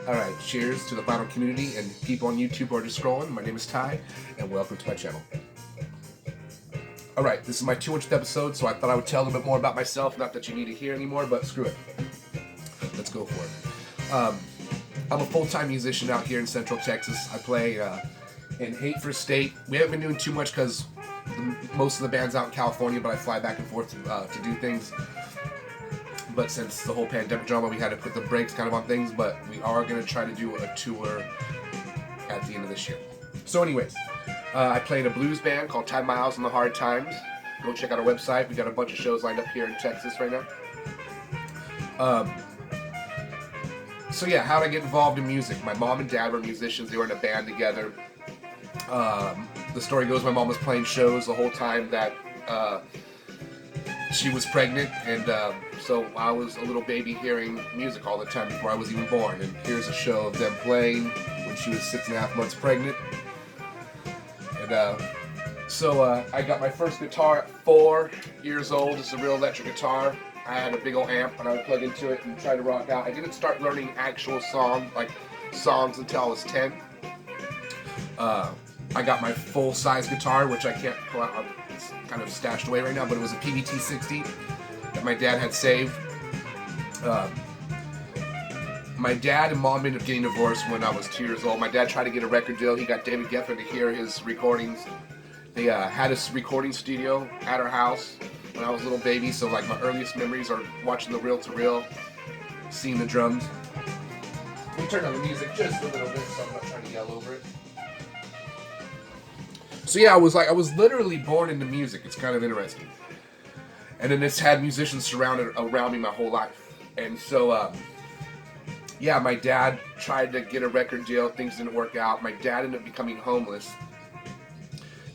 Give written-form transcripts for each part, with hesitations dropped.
Alright, cheers to the vinyl community and people on YouTube who are just scrolling. My name is Ty, and welcome to my channel. Alright, this is my 200th episode, so I thought I would tell a little bit more about myself. Not that you need to hear anymore, but screw it. Let's go for it. I'm a full-time musician out here in Central Texas. I play in Hatefor State. We haven't been doing too much because most of the band's out in California, but I fly back and forth to do things. But since the whole pandemic drama, we had to put the brakes kind of on things, but we are going to try to do a tour at the end of this year. So anyways, I play in a blues band called 10 Miles and the Hard Times. Go check out our website. We got a bunch of shows lined up here in Texas right now. So yeah, how did I get involved in music? My mom and dad were musicians. They were in a band together. The story goes my mom was playing shows the whole time that she was pregnant, and so I was a little baby hearing music all the time before I was even born. And here's a show of them playing when she was 6.5 months pregnant. And so I got my first guitar at 4 years old. It's a real electric guitar. I had a big old amp, and I would plug into it and try to rock out. I didn't start learning actual songs until I was 10. I got my full-size guitar, which I can't pull out. It's kind of stashed away right now, but it was a PVT 60 that my dad had saved. My dad and mom ended up getting divorced when I was 2 years old. My dad tried to get a record deal. He got David Geffen to hear his recordings. They had a recording studio at our house when I was a little baby, so like my earliest memories are watching the reel-to-reel, seeing the drums. Let me turn on the music just a little bit so I'm not trying to yell over it. So yeah, I was literally born into music. It's kind of interesting. And then it's had musicians surrounded around me my whole life. And so, yeah, my dad tried to get a record deal. Things didn't work out. My dad ended up becoming homeless.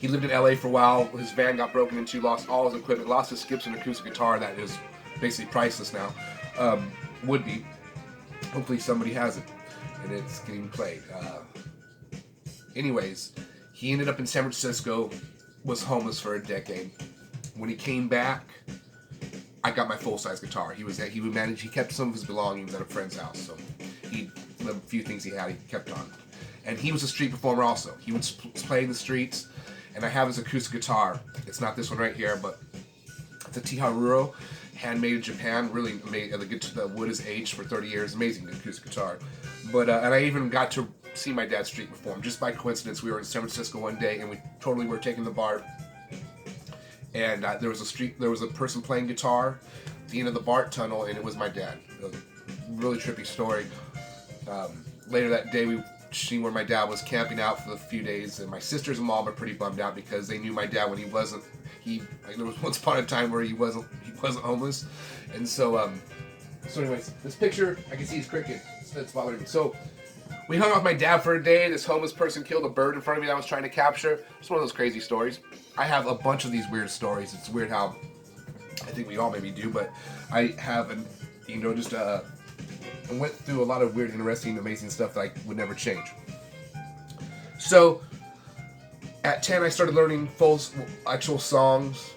He lived in LA for a while. His van got broken into, lost all his equipment, lost his Gibson acoustic guitar that is basically priceless now. Would be. Hopefully somebody has it and it's getting played. Anyways, he ended up in San Francisco, was homeless for a decade. When he came back, I got my full-size guitar. He kept some of his belongings at a friend's house, so a few things he had, he kept on. And he was a street performer also. He would play in the streets, and I have his acoustic guitar. It's not this one right here, but it's a Tiharuro, handmade in Japan. Really amazing. The wood is aged for 30 years. Amazing acoustic guitar. But and I even got to see my dad street perform. Just by coincidence, we were in San Francisco one day, and we totally were taking the BART. And there was a person playing guitar at the end of the BART tunnel, and it was my dad. A really trippy story. Later that day, we seen where my dad was camping out for a few days, and my sisters and mom are pretty bummed out because they knew my dad when he wasn't. There was once upon a time where he wasn't homeless, and so anyways, this picture I can see he's cricket. It's bothering me. So we hung out with my dad for a day. This homeless person killed a bird in front of me that I was trying to capture. It's one of those crazy stories. I have a bunch of these weird stories. It's weird how I think we all maybe do, but I have I went through a lot of weird, interesting, amazing stuff that I would never change. So at 10, I started learning actual songs.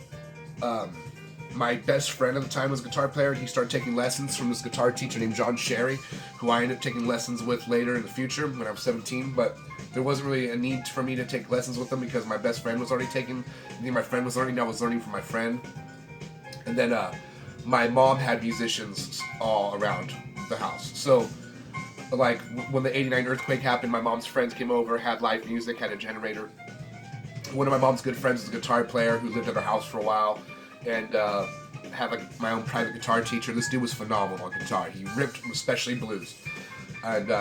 My best friend at the time was a guitar player. He started taking lessons from this guitar teacher named John Sherry, who I ended up taking lessons with later in the future when I was 17. But there wasn't really a need for me to take lessons with him because my best friend was already taking. My friend was learning. I was learning from my friend. And then my mom had musicians all around the house. So like when the '89 earthquake happened, my mom's friends came over, had live music, had a generator. One of my mom's good friends was a guitar player who lived at our house for a while. And had my own private guitar teacher. This dude was phenomenal on guitar. He ripped, especially blues. And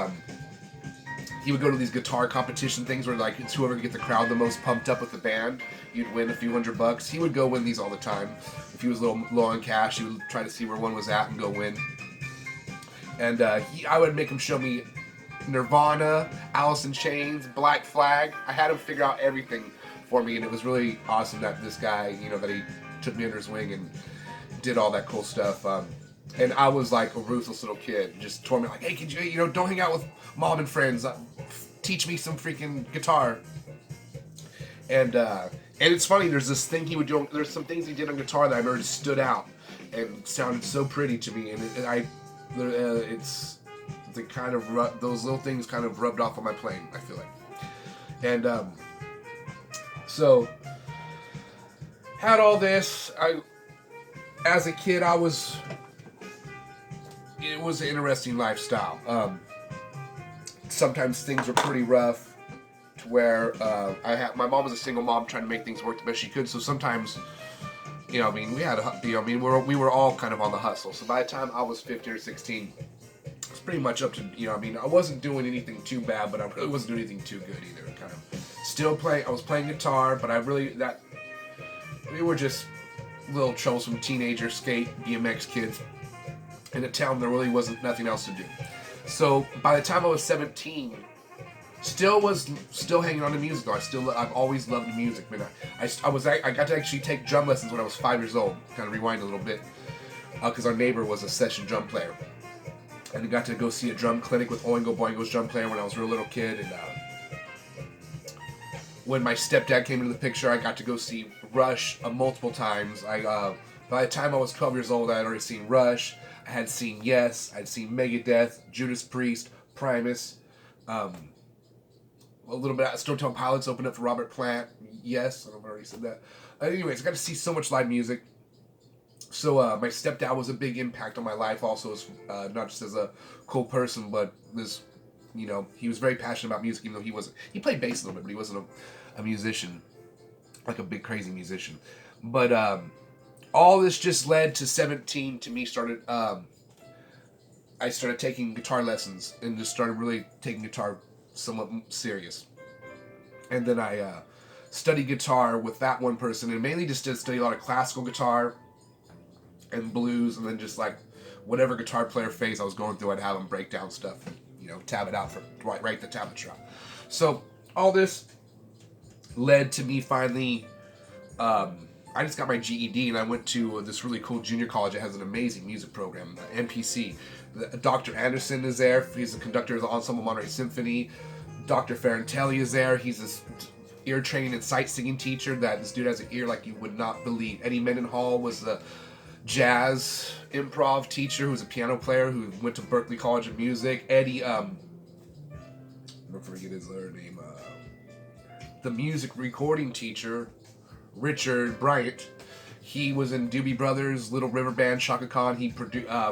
he would go to these guitar competition things where like it's whoever could get the crowd the most pumped up with the band, you'd win a few $100. He would go win these all the time. If he was a little low on cash, he would try to see where one was at and go win. And I would make him show me Nirvana, Alice in Chains, Black Flag. I had him figure out everything for me, and it was really awesome that this guy, that he took me under his wing and did all that cool stuff. And I was like a ruthless little kid, just told me like, hey, could you, don't hang out with mom and friends. Teach me some freaking guitar. And it's funny. There's this thing he would do. There's some things he did on guitar that I remember just stood out and sounded so pretty to me. And it's those little things kind of rubbed off on my playing, I feel like. And so had all this. As a kid, it was an interesting lifestyle. Sometimes things were pretty rough, to where my mom was a single mom trying to make things work the best she could. So sometimes, we were all kind of on the hustle. So by the time I was 15 or 16, it was pretty much up to, I wasn't doing anything too bad, but I really wasn't doing anything too good either. Kind of I was playing guitar, but we were just little troublesome teenager skate BMX kids in a town there really wasn't nothing else to do. So by the time I was 17, still hanging on to music though. I've always loved music. I got to actually take drum lessons when I was 5 years old. Kind of rewind a little bit, because our neighbor was a session drum player, and I got to go see a drum clinic with Oingo Boingo's drum player when I was a real little kid. And when my stepdad came into the picture, I got to go see Rush multiple times. By the time I was 12 years old, I had already seen Rush. I had seen Yes. I'd seen Megadeth, Judas Priest, Primus. A little bit of Stone Temple Pilots opened up for Robert Plant. Yes, I've already said that. Anyways, I got to see so much live music. So my stepdad was a big impact on my life also, as not just as a cool person, but he was very passionate about music, even though he played bass a little bit, but he wasn't a musician, like a big crazy musician. But all this just led to 17 to me I started taking guitar lessons and just started really taking guitar somewhat serious. And then I studied guitar with that one person, and mainly just did study a lot of classical guitar and blues, and then just like whatever guitar player phase I was going through, I'd have them break down stuff, tab it out write the tablature out. So all this led to me finally, I just got my GED, and I went to this really cool junior college that has an amazing music program, MPC. Dr. Anderson is there. He's the conductor of the Ensemble Monterey Symphony. Dr. Ferrantelli is there. He's this ear training and sight singing teacher that this dude has an ear like you would not believe. Eddie Mendenhall was the jazz improv teacher who's a piano player who went to Berklee College of Music. Eddie, I'm gonna forget his other name. The music recording teacher, Richard Bryant. He was in Doobie Brothers, Little River Band, Chaka Khan.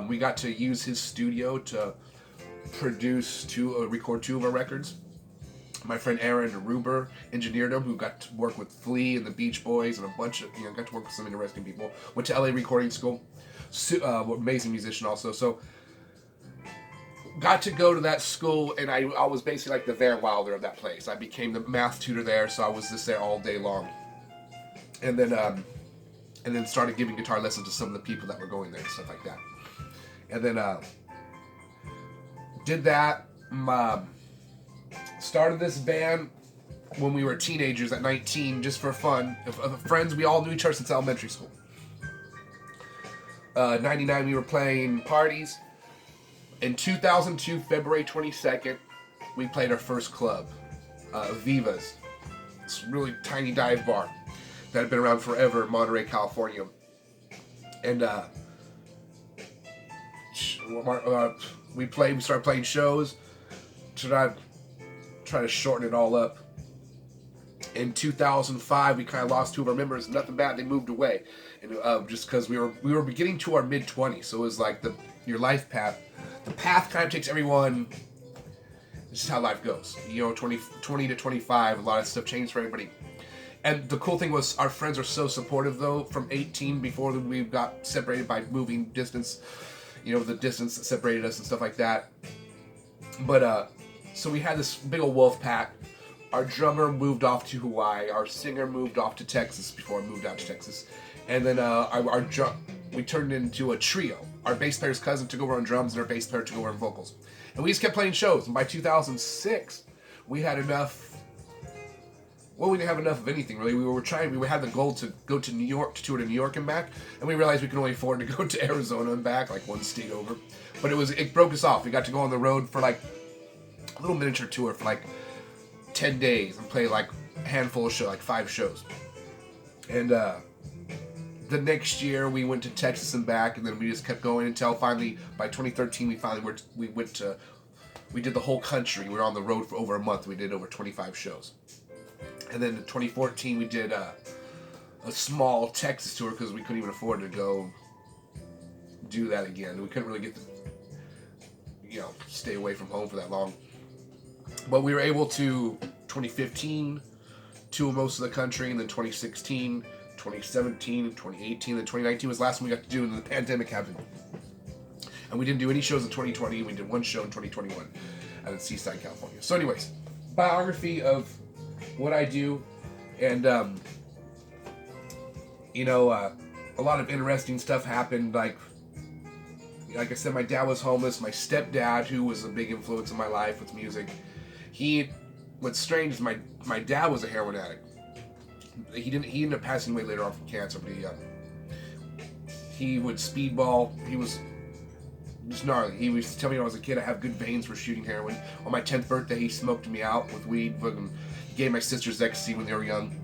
We got to use his studio to record 2 of our records. My friend Aaron Ruber engineered them, who got to work with Flea and the Beach Boys and a bunch of, got to work with some interesting people. Went to LA recording school. Amazing musician also. So got to go to that school, and I was basically like the Van Wilder of that place. I became the math tutor there, so I was just there all day long. And then started giving guitar lessons to some of the people that were going there and stuff like that. And then did that. Started this band when we were teenagers at 19, just for fun. Friends, we all knew each other since elementary school. 99, we were playing parties. In 2002, February 22nd, we played our first club, Viva's. It's a really tiny dive bar that had been around forever in Monterey, California. And we started playing shows to try to shorten it all up. In 2005, we kind of lost 2 of our members. Nothing bad, they moved away, and just because we were beginning to our mid-20s, so it was like your life path. The path kind of takes everyone. It's just how life goes. 20 to 25, a lot of stuff changed for everybody. And the cool thing was our friends are so supportive, though, from 18, before we got separated by moving distance, the distance that separated us and stuff like that. But, so we had this big old wolf pack. Our drummer moved off to Hawaii. Our singer moved off to Texas before I moved out to Texas. And then we turned into a trio. Our bass player's cousin took over on drums, and our bass player took over on vocals. And we just kept playing shows. And by 2006, we had enough. Well, we didn't have enough of anything, really. We had the goal to go to New York, to tour to New York and back. And we realized we could only afford to go to Arizona and back, like one state over. But it broke us off. We got to go on the road for like a little miniature tour for like 10 days and play like a handful of shows, like 5 shows. And the next year we went to Texas and back, and then we just kept going until finally by 2013 we went to we did the whole country. We were on the road for over a month. We did over 25 shows. And then in 2014, we did a small Texas tour because we couldn't even afford to go do that again. We couldn't really get to, stay away from home for that long. But we were able to, 2015, tour most of the country, and then 2016, 2017, 2018, and 2019 was the last one we got to do, and the pandemic happened. And we didn't do any shows in 2020. We did one show in 2021 out in Seaside, California. So anyways, biography of what I do, and a lot of interesting stuff happened. Like I said, my dad was homeless. My stepdad, who was a big influence in my life with music, what's strange is my dad was a heroin addict. He ended up passing away later on from cancer, but he would speedball. He was just gnarly. He used to tell me when I was a kid I have good veins for shooting heroin. On my 10th birthday, he smoked me out with weed. He gave my sisters ecstasy when they were young.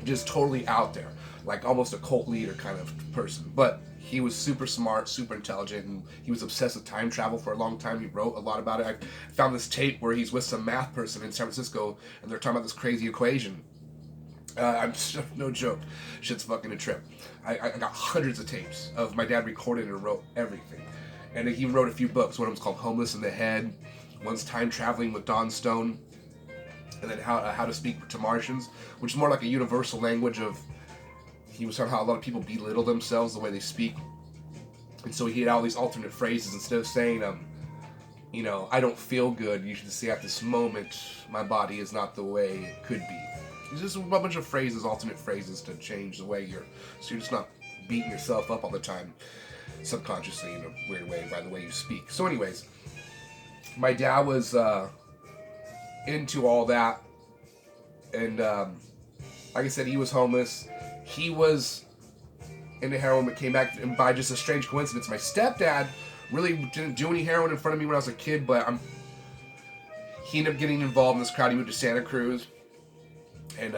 Just totally out there, like almost a cult leader kind of person. But he was super smart, super intelligent, and he was obsessed with time travel for a long time. He wrote a lot about it. I found this tape where he's with some math person in San Francisco, and they're talking about this crazy equation. I'm no joke. Shit's fucking a trip. I got hundreds of tapes of my dad recorded and wrote everything. And he wrote a few books. One of them's called Homeless in the Head. One's Time Traveling with Don Stone. And then How to Speak to Martians, which is more like a universal language of... He was talking how a lot of people belittle themselves the way they speak. And so he had all these alternate phrases. Instead of saying, I don't feel good, you should say at this moment, my body is not the way it could be. It's just a bunch of phrases, alternate phrases to change the way so you're just not beating yourself up all the time, subconsciously in a weird way by the way you speak. So anyways, my dad was into all that, and like I said, he was homeless. He was into heroin, but came back, and by just a strange coincidence, my stepdad really didn't do any heroin in front of me when I was a kid, but he ended up getting involved in this crowd. He moved to Santa Cruz. And,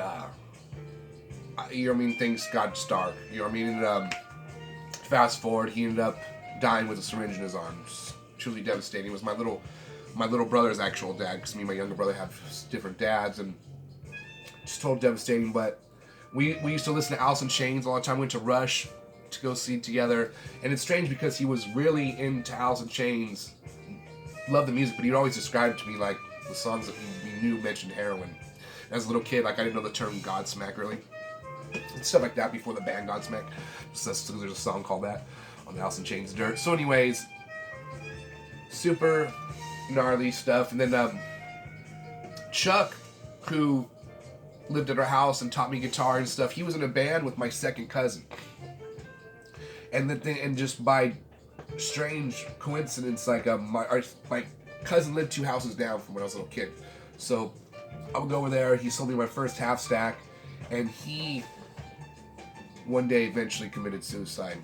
things got just dark. And, fast forward, he ended up dying with a syringe in his arm. Just truly devastating. It was my little brother's actual dad, because me and my younger brother have different dads, and just totally devastating. But we used to listen to Alice in Chains all the time. We went to Rush to go see together, and it's strange because he was really into Alice in Chains, loved the music, but he'd always describe it to me like the songs that we knew mentioned heroin. As a little kid, I didn't know the term Godsmack, really. And stuff like that before the band Godsmack. So there's a song called that on the Alice in Chains Dirt. So anyways, super gnarly stuff. And then Chuck, who lived at our house and taught me guitar and stuff, he was in a band with my second cousin. And just by strange coincidence, my cousin lived 2 houses down from when I was a little kid. So I would go over there. He sold me my first half stack, and he one day eventually committed suicide.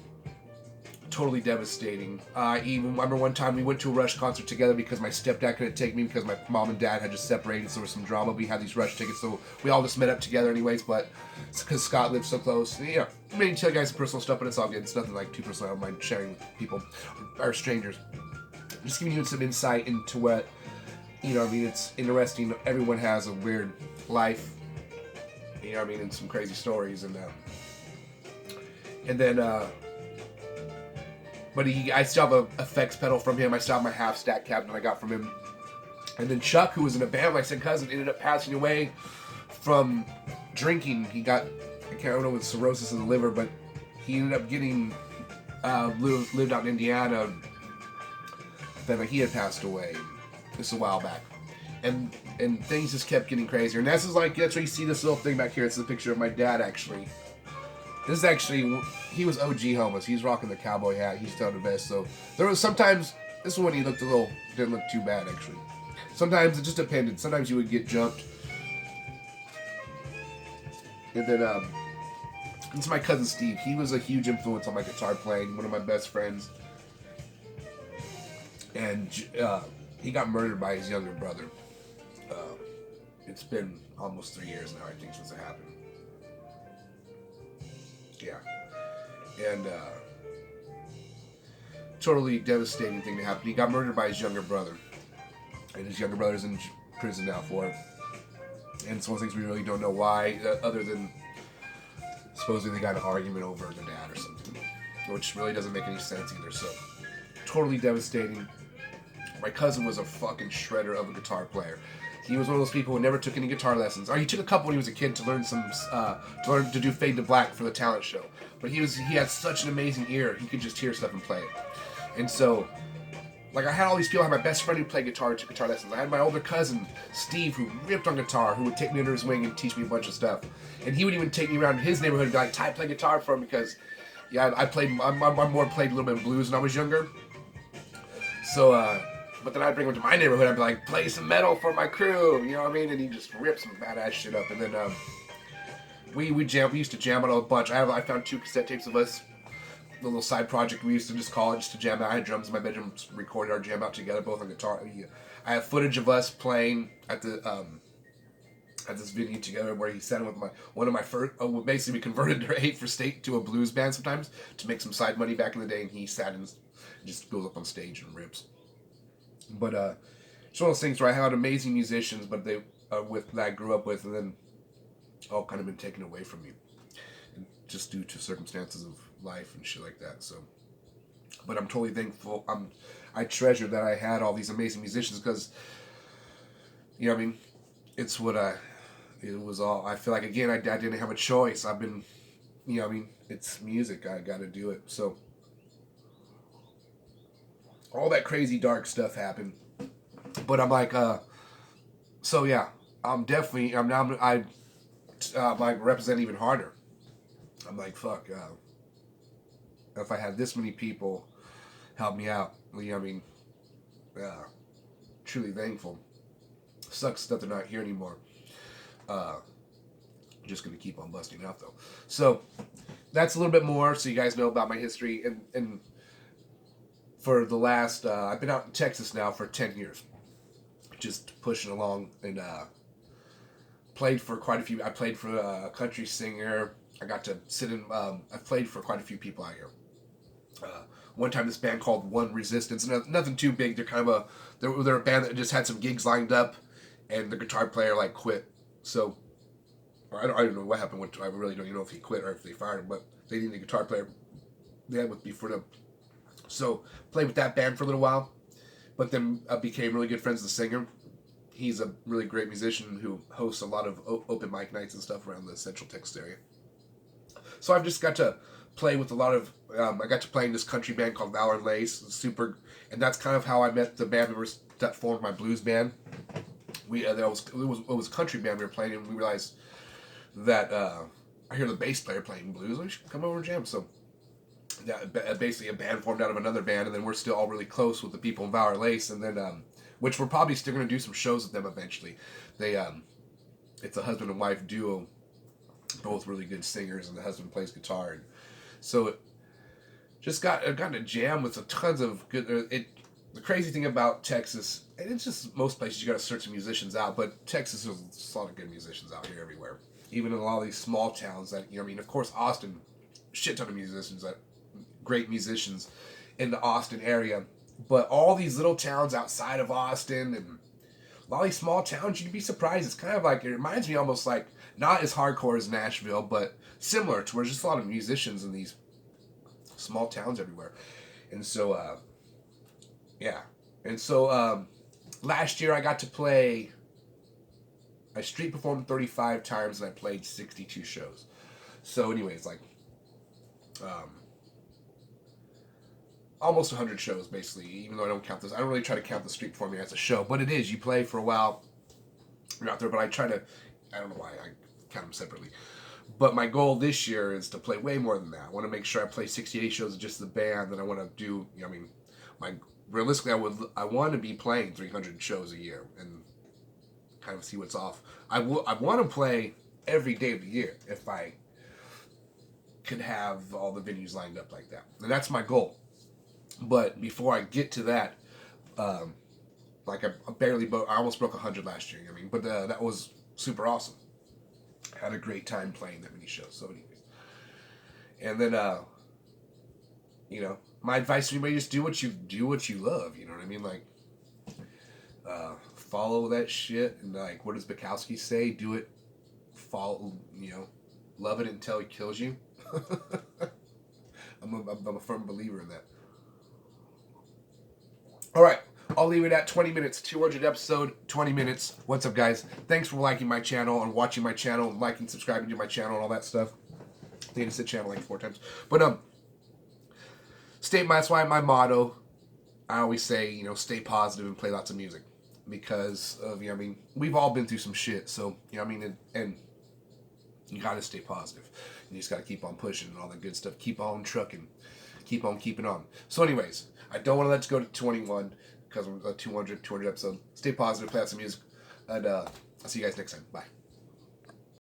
Totally devastating. I remember one time we went to a Rush concert together because my stepdad couldn't take me because my mom and dad had just separated, so there was some drama. We had these Rush tickets, so we all just met up together anyways, but it's because Scott lives so close. I mean, tell you guys some personal stuff, but it's all good. It's nothing like too personal. I don't mind sharing with people or strangers. Just giving you some insight into what... it's interesting. Everyone has a weird life, and some crazy stories, and then, but I still have a effects pedal from him. I still have my half stack cabinet I got from him. And then Chuck, who was in a band, my second cousin, ended up passing away from drinking. He got, I can't remember, with cirrhosis of the liver, but he ended up getting, lived out in Indiana. Then he had passed away. This a while back, and things just kept getting crazier. And that's where you see this little thing back here. It's a picture of my dad, actually. This is actually, he was OG homeless. He's rocking the cowboy hat. He's still the best. So there was sometimes, this is when he didn't look too bad, actually. Sometimes it just depended. Sometimes you would get jumped. And then this is my cousin Steve. He was a huge influence on my guitar playing. One of my best friends. And he got murdered by his younger brother. It's been almost 3 years now, I think, since it happened. Yeah. And totally devastating thing to happen. He got murdered by his younger brother. and his younger brother's in prison now for it. And it's one of the things we really don't know why, other than supposedly they got an argument over their dad or something, which really doesn't make any sense either. So, totally devastating. My cousin was a fucking shredder of a guitar player. He was one of those people who never took any guitar lessons. Or he took a couple when he was a kid to learn to do Fade to Black for the talent show. But he had such an amazing ear. He could just hear stuff and play it. And so, like, I had all these people. I had my best friend who played guitar, took guitar lessons. I had my older cousin, Steve, who ripped on guitar, who would take me under his wing and teach me a bunch of stuff. And he would even take me around his neighborhood and be like, Ty, play guitar for him, because, yeah, I played a little bit of blues when I was younger. So, but then I'd bring him to my neighborhood. I'd be like, play some metal for my crew, you know what I mean? And he'd just rip some badass shit up. And then we used to jam on a bunch. I found 2 cassette tapes of us, a little side project we used to just call it, just to jam out. I had drums in my bedroom, recorded our jam out together, both on guitar. I have footage of us playing at this venue together where he sat in with one of my first. Basically, we converted our 8 for State to a blues band sometimes to make some side money back in the day, and he sat and just goes up on stage and rips. But it's one of those things where I had amazing musicians, but they that I grew up with, and then all kind of been taken away from me, and just due to circumstances of life and shit like that. So, but I'm totally thankful. I treasure that I had all these amazing musicians, because, you know what I mean, it's what it was all. I feel like, again, I didn't have a choice. I've been, you know what I mean, it's music. I got to do it. So, all that crazy dark stuff happened, but I'm like, so yeah, I'm like represent even harder. I'm like, fuck, if I had this many people help me out, you know what I mean, truly thankful. Sucks that they're not here anymore. Just gonna keep on busting out though. So that's a little bit more, so you guys know about my history, and for the last, I've been out in Texas now for 10 years, just pushing along, and played for quite a few. I played for a country singer. I got to sit in, I played for quite a few people out here. One time, this band called One Resistance, nothing too big. They're kind of they're a band that just had some gigs lined up, and the guitar player like quit. So I don't know what happened. I really don't even know if he quit or if they fired him, but they needed a guitar player. They had with me for them. So played with that band for a little while, but then became really good friends with the singer. He's a really great musician who hosts a lot of open mic nights and stuff around the Central Texas area. So I've just got to play with a lot of. I got to play in this country band called Valor Lace, and that's kind of how I met the band members that formed my blues band. It was a country band we were playing, and we realized that I hear the bass player playing blues. We should come over and jam. So. Basically a band formed out of another band, and then we're still all really close with the people in Valor Lace, and then which we're probably still going to do some shows with them eventually. They it's a husband and wife duo, both really good singers, and the husband plays guitar, and so it just got to jam with tons of good. The crazy thing about Texas, and it's just most places you got to search some musicians out, but Texas there's a lot of good musicians out here everywhere, even in a lot of these small towns that, you know, I mean, of course Austin, shit ton of musicians that. Great musicians in the Austin area, but all these little towns outside of Austin and a lot of these small towns, you'd be surprised. It's kind of like, it reminds me almost like, not as hardcore as Nashville, but similar to where there's just a lot of musicians in these small towns everywhere. And so, yeah. And so, last year I got to play, I street performed 35 times and I played 62 shows. So anyways, like, almost 100 shows, basically, even though I don't count this. I don't really try to count the street performing as a show, but it is. You play for a while, you're out there, but I don't know why, I count them separately. But my goal this year is to play way more than that. I want to make sure I play 68 shows of just the band, and I want to do, you know, I mean, realistically, I want to be playing 300 shows a year, and kind of see what's off. I want to play every day of the year, if I could have all the venues lined up like that. And that's my goal. But before I get to that, like I almost broke 100 last year. I mean, but that was super awesome. Had a great time playing that many shows. So anyways, and then you know, my advice to anybody: just do what you love. You know what I mean? Like, follow that shit. And like, what does Bukowski say? Do it, follow, love it until it kills you. I'm a firm believer in that. All right, I'll leave it at 20 minutes. 200 episode, 20 minutes. What's up, guys? Thanks for liking my channel and watching my channel, and liking, subscribing to my channel, and all that stuff. I think I said channel like 4 times, but that's why my motto. I always say, stay positive and play lots of music, because of we've all been through some shit. So and you gotta stay positive. You just gotta keep on pushing and all that good stuff. Keep on trucking. Keep on keeping on. So anyways, I don't want to let you go to 21 because we're 200 episode. Stay positive, play out some music, and I'll see you guys next time. Bye.